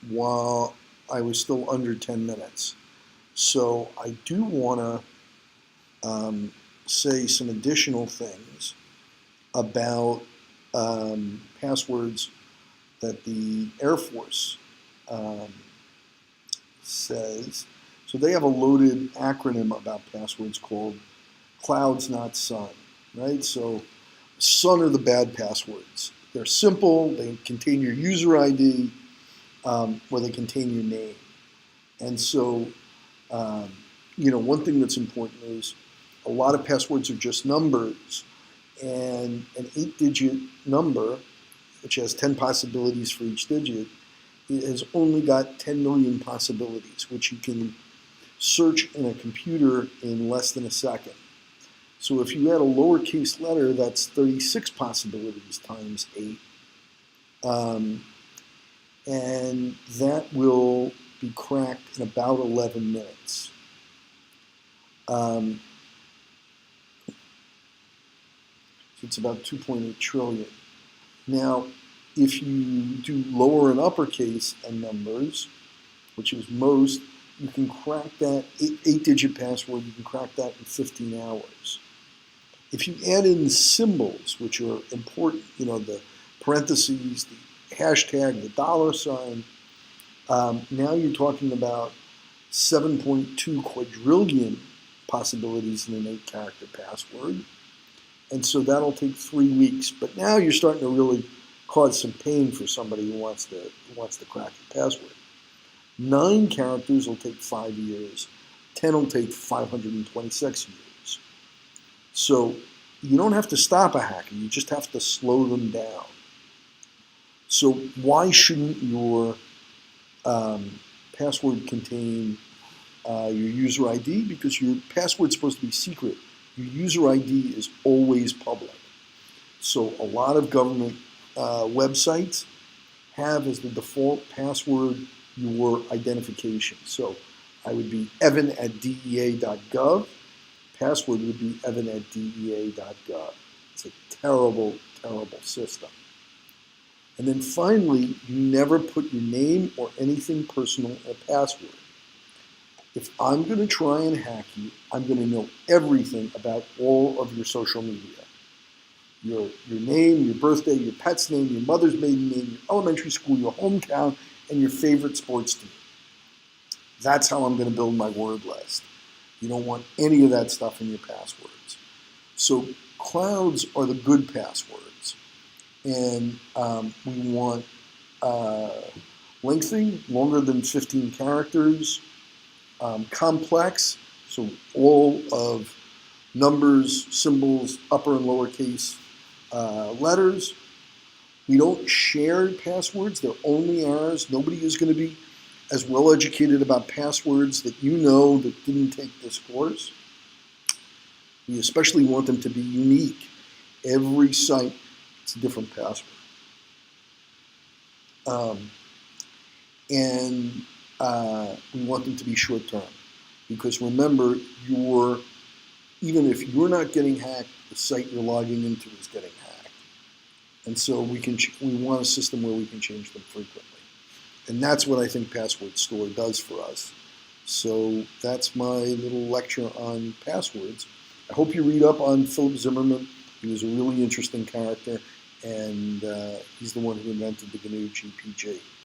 while I was still under 10 minutes. So I do want to say some additional things about passwords that the Air Force says. So they have a loaded acronym about passwords called clouds, not sun, right? So sun are the bad passwords. They're simple, they contain your user ID, or they contain your name. And so, one thing that's important is a lot of passwords are just numbers, and an 8-digit number, which has 10 possibilities for each digit, it has only got 10 million possibilities, which you can search in a computer in less than a second. So if you add a lowercase letter, that's 36 possibilities times 8. And that will be cracked in about 11 minutes. So it's about 2.8 trillion. Now, if you do lower and uppercase and numbers, which is most, you can crack that 8-digit password, you can crack that in 15 hours. If you add in symbols, which are important, the parentheses, the hashtag, the dollar sign, now you're talking about 7.2 quadrillion possibilities in an 8-character password. And so that'll take 3 weeks. But now you're starting to really cause some pain for somebody who wants to crack the password. 9 characters will take 5 years. 10 will take 526 years. So you don't have to stop a hacker. You just have to slow them down. So why shouldn't your password contain your user ID? Because your password's supposed to be secret. Your user ID is always public. So a lot of government websites have as the default password your identification. So I would be evan@dea.gov. Password would be evan@dea.gov. It's a terrible, terrible system. And then finally, you never put your name or anything personal in a password. If I'm going to try and hack you, I'm going to know everything about all of your social media. Your name, your birthday, your pet's name, your mother's maiden name, your elementary school, your hometown, and your favorite sports team. That's how I'm going to build my word list. You don't want any of that stuff in your passwords. So clouds are the good passwords. And we want lengthy, longer than 15 characters, complex, so all of numbers, symbols, upper and lowercase letters. We don't share passwords. They're only ours. Nobody is going to be as well educated about passwords that that didn't take this course. We especially want them to be unique. Every site, it's a different password. We want them to be short-term. Because remember, even if you're not getting hacked, the site you're logging into is getting hacked. And so we want a system where we can change them frequently. And that's what I think Password Store does for us. So that's my little lecture on passwords. I hope you read up on Philip Zimmermann. He was a really interesting character, and he's the one who invented the GNU GPG.